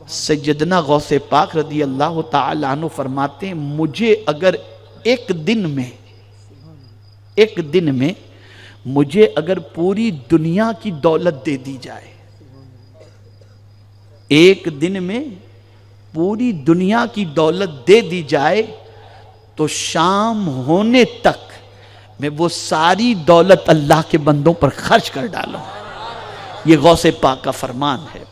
سیدنا غوث پاک رضی اللہ تعالیٰ عنہ فرماتے ہیں مجھے اگر ایک دن میں مجھے اگر پوری دنیا کی دولت دے دی جائے، ایک دن میں پوری دنیا کی دولت دے دی جائے تو شام ہونے تک میں وہ ساری دولت اللہ کے بندوں پر خرچ کر ڈالوں. یہ غوث پاک کا فرمان ہے.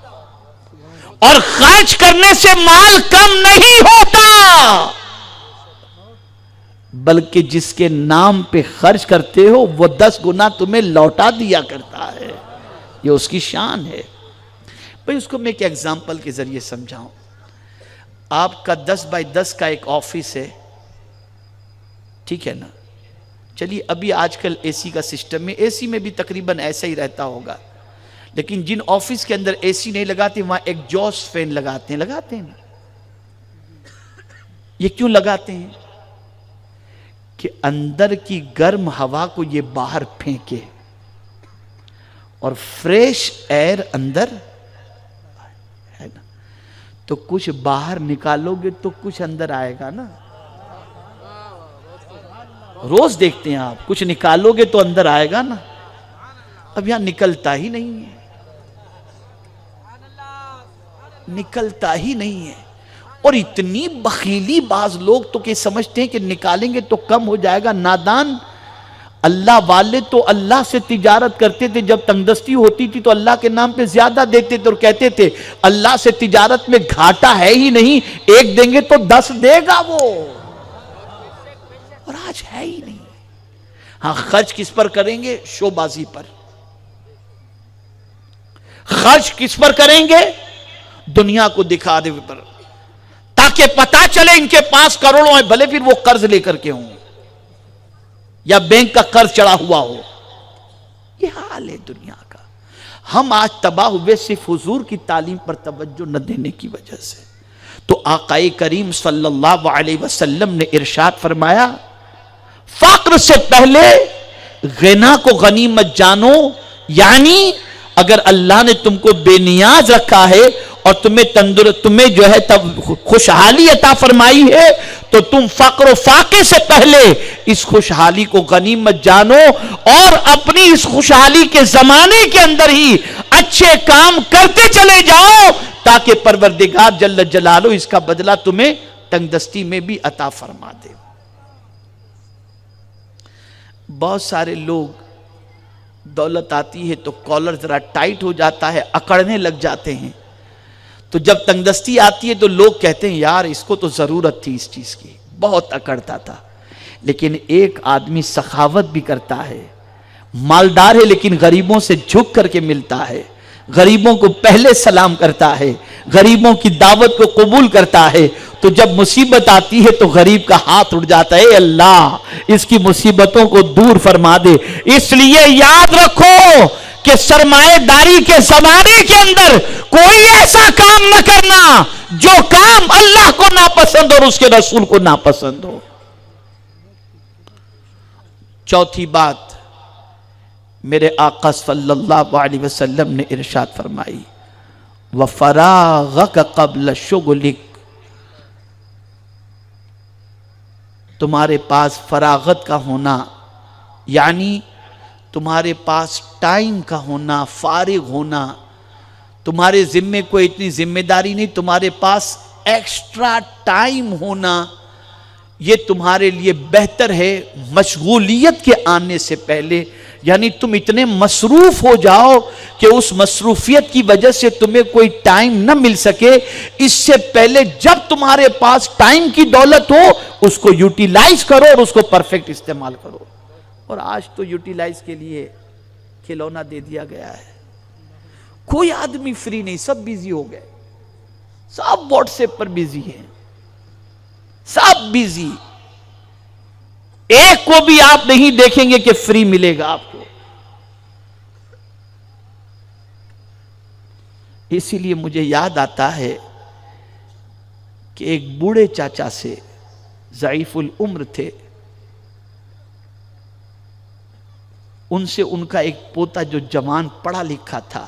اور خرچ کرنے سے مال کم نہیں ہوتا، بلکہ جس کے نام پہ خرچ کرتے ہو وہ 10 گنا تمہیں لوٹا دیا کرتا ہے. یہ اس کی شان ہے. بھئی اس کو میں ایک ایگزامپل کے ذریعے سمجھاؤں. آپ کا 10 بائی 10 کا ایک آفس ہے، ٹھیک ہے نا؟ چلیے ابھی آج کل اے سی کا سسٹم ہے، اے سی میں بھی تقریباً ایسا ہی رہتا ہوگا، لیکن جن آفس کے اندر اے سی نہیں لگاتے وہاں ایگزاسٹ فین لگاتے ہیں نا. یہ کیوں لگاتے ہیں؟ کہ اندر کی گرم ہوا کو یہ باہر پھینکے اور فریش ایئر اندر ہے نا. تو کچھ باہر نکالو گے تو کچھ اندر آئے گا نا. روز دیکھتے ہیں آپ، کچھ نکالو گے تو اندر آئے گا نا. اب یہاں نکلتا ہی نہیں ہے، نکلتا ہی نہیں ہے. اور اتنی بخیلی بعض لوگ تو کہ سمجھتے ہیں کہ نکالیں گے تو کم ہو جائے گا. نادان. اللہ والے تو اللہ سے تجارت کرتے تھے، جب تنگدستی ہوتی تھی تو اللہ کے نام پہ زیادہ دیتے تھے اور کہتے تھے اللہ سے تجارت میں گھاٹا ہے ہی نہیں، ایک دیں گے تو 10 دے گا وہ. اور آج ہے ہی نہیں. ہاں خرچ کس پر کریں گے؟ شو بازی پر. خرچ کس پر کریں گے؟ دنیا کو دکھا دے پر، تاکہ پتا چلے ان کے پاس کروڑوں ہیں، بھلے پھر وہ قرض لے کر کے ہوں یا بینک کا قرض چڑھا ہوا ہو. یہ حال ہے دنیا کا. ہم آج تباہ ہوئے صرف حضور کی تعلیم پر توجہ نہ دینے کی وجہ سے. تو آقا کریم صلی اللہ علیہ وسلم نے ارشاد فرمایا فقر سے پہلے غنا کو غنیمت جانو. یعنی اگر اللہ نے تم کو بے نیاز رکھا ہے اور تمہیں جو ہے خوشحالی عطا فرمائی ہے تو تم فقر و فاقے سے پہلے اس خوشحالی کو غنیمت جانو اور اپنی اس خوشحالی کے زمانے کے اندر ہی اچھے کام کرتے چلے جاؤ تاکہ پروردگار جل جلالہ اس کا بدلہ تمہیں تنگدستی میں بھی عطا فرما دے. بہت سارے لوگ دولت آتی ہے تو کالر ذرا ٹائٹ ہو جاتا ہے، اکڑنے لگ جاتے ہیں. تو جب تنگدستی آتی ہے تو لوگ کہتے ہیں یار اس کو تو ضرورت تھی اس چیز کی، بہت اکڑتا تھا. لیکن ایک آدمی سخاوت بھی کرتا ہے، مالدار ہے لیکن غریبوں سے جھک کر کے ملتا ہے، غریبوں کو پہلے سلام کرتا ہے، غریبوں کی دعوت کو قبول کرتا ہے. تو جب مصیبت آتی ہے تو غریب کا ہاتھ اٹھ جاتا ہے، اے اللہ اس کی مصیبتوں کو دور فرما دے. اس لیے یاد رکھو کہ سرمایہ داری کے زمانے کے اندر کوئی ایسا کام نہ کرنا جو کام اللہ کو ناپسند اور اس کے رسول کو ناپسند ہو. چوتھی بات میرے آقا صلی اللہ علیہ وسلم نے ارشاد فرمائی وَفَرَاغَكَ قَبْلَ شُغْلِكَ. تمہارے پاس فراغت کا ہونا یعنی تمہارے پاس ٹائم کا ہونا، فارغ ہونا. تمہارے ذمے کوئی اتنی ذمہ داری نہیں، تمہارے پاس ایکسٹرا ٹائم ہونا یہ تمہارے لیے بہتر ہے مشغولیت کے آنے سے پہلے. یعنی تم اتنے مصروف ہو جاؤ کہ اس مصروفیت کی وجہ سے تمہیں کوئی ٹائم نہ مل سکے. اس سے پہلے جب تمہارے پاس ٹائم کی دولت ہو اس کو یوٹیلائز کرو اور اس کو پرفیکٹ استعمال کرو. اور آج تو یوٹیلائز کے لیے کھلونا دے دیا گیا ہے. کوئی آدمی فری نہیں، سب بیزی ہو گئے، سب واٹس ایپ پر بیزی ہیں، سب بیزی. ایک کو بھی آپ نہیں دیکھیں گے کہ فری ملے گا آپ کو. اسی لیے مجھے یاد آتا ہے کہ ایک بوڑھے چاچا سے ضعیف العمر تھے، ان سے ان کا ایک پوتا جو جوان پڑھا لکھا تھا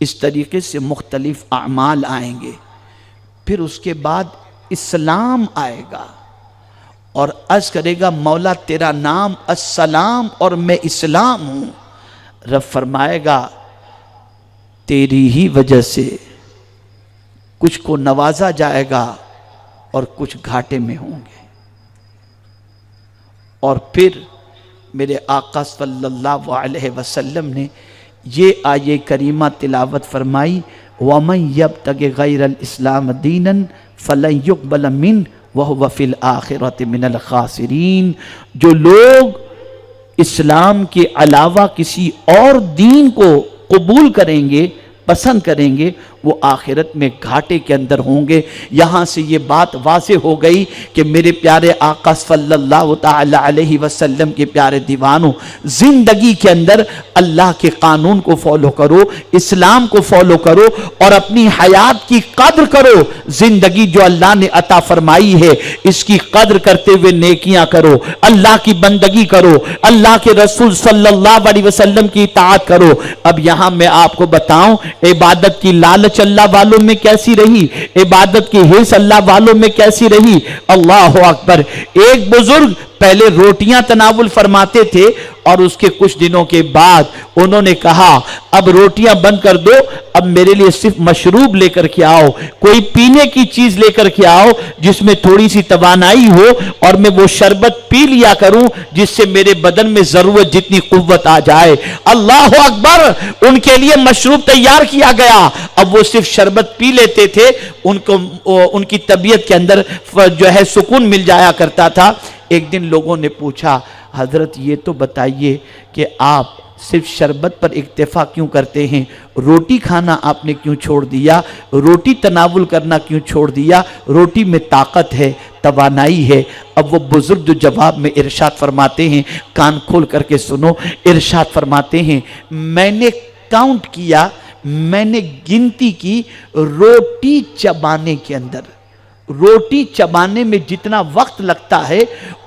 اس طریقے سے مختلف اعمال آئیں گے. پھر اس کے بعد اسلام آئے گا اور عرض کرے گا مولا تیرا نام السلام اور میں اسلام ہوں. رب فرمائے گا تیری ہی وجہ سے کچھ کو نوازا جائے گا اور کچھ گھاٹے میں ہوں گے. اور پھر میرے آقا صلی اللہ علیہ وسلم نے یہ آیہ کریمہ تلاوت فرمائی وَمَنْ يَبْتَغِ غَيْرَ الْإِسْلَامَ دِينًا فَلَنْ يُقْبَلَ مِنْهُ وَهُوَ فِي الْآخِرَةِ مِنَ الْخَاسِرِينَ. جو لوگ اسلام کے علاوہ کسی اور دین کو قبول کریں گے، پسند کریں گے، وہ آخرت میں گھاٹے کے اندر ہوں گے. یہاں سے یہ بات واضح ہو گئی کہ میرے پیارے آقا صلی اللہ تعالی علیہ وسلم کے پیارے دیوانوں، زندگی کے اندر اللہ کے قانون کو فالو کرو، اسلام کو فالو کرو اور اپنی حیات کی قدر کرو. زندگی جو اللہ نے عطا فرمائی ہے اس کی قدر کرتے ہوئے نیکیاں کرو، اللہ کی بندگی کرو، اللہ کے رسول صلی اللہ علیہ وسلم کی اطاعت کرو. اب یہاں میں آپ کو بتاؤں عبادت کی لالچ اللہ والوں میں کیسی رہی، عبادت کی حرص اللہ والوں میں کیسی رہی. اللہ اکبر. ایک بزرگ پہلے روٹیاں تناول فرماتے تھے اور اس کے کچھ دنوں کے بعد انہوں نے کہا اب روٹیاں بند کر دو، اب میرے لیے صرف مشروب لے کر کے آؤ، کوئی پینے کی چیز لے کر کے آؤ جس میں تھوڑی سی توانائی ہو اور میں وہ شربت پی لیا کروں جس سے میرے بدن میں ضرورت جتنی قوت آ جائے. اللہ اکبر. ان کے لیے مشروب تیار کیا گیا. اب وہ صرف شربت پی لیتے تھے، ان کی طبیعت کے اندر جو ہے سکون مل جایا کرتا تھا. ایک دن لوگوں نے پوچھا حضرت یہ تو بتائیے کہ آپ صرف شربت پر اکتفا کیوں کرتے ہیں، روٹی کھانا آپ نے کیوں چھوڑ دیا، روٹی تناول کرنا کیوں چھوڑ دیا؟ روٹی میں طاقت ہے، توانائی ہے. اب وہ بزرگ جو جواب میں ارشاد فرماتے ہیں، کان کھول کر کے سنو، ارشاد فرماتے ہیں میں نے کاؤنٹ کیا، میں نے گنتی کی، روٹی چبانے کے اندر، روٹی چبانے میں جتنا وقت لگتا ہے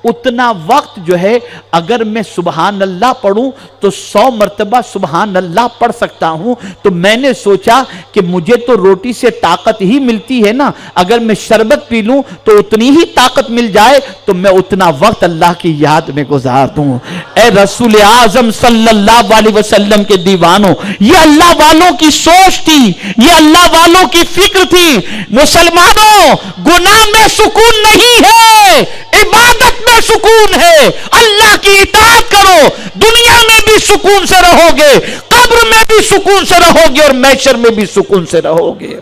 اتنا وقت جو ہے اگر میں سبحان اللہ پڑھوں تو 100 مرتبہ سبحان اللہ پڑھ سکتا ہوں. تو میں نے سوچا کہ مجھے تو روٹی سے طاقت ہی ملتی ہے نا، اگر میں شربت پی لوں تو اتنی ہی طاقت مل جائے تو میں اتنا وقت اللہ کی یاد میں گزار دوں. اے رسول اعظم صلی اللہ علیہ وسلم کے دیوانوں، یہ اللہ والوں کی سوچ تھی، یہ اللہ والوں کی فکر تھی. مسلمانوں، گناہ میں سکون نہیں ہے، عبادت میں سکون ہے. اللہ کی اطاعت کرو، دنیا میں بھی سکون سے رہو گے، قبر میں بھی سکون سے رہو گے اور محشر میں بھی سکون سے رہو گے.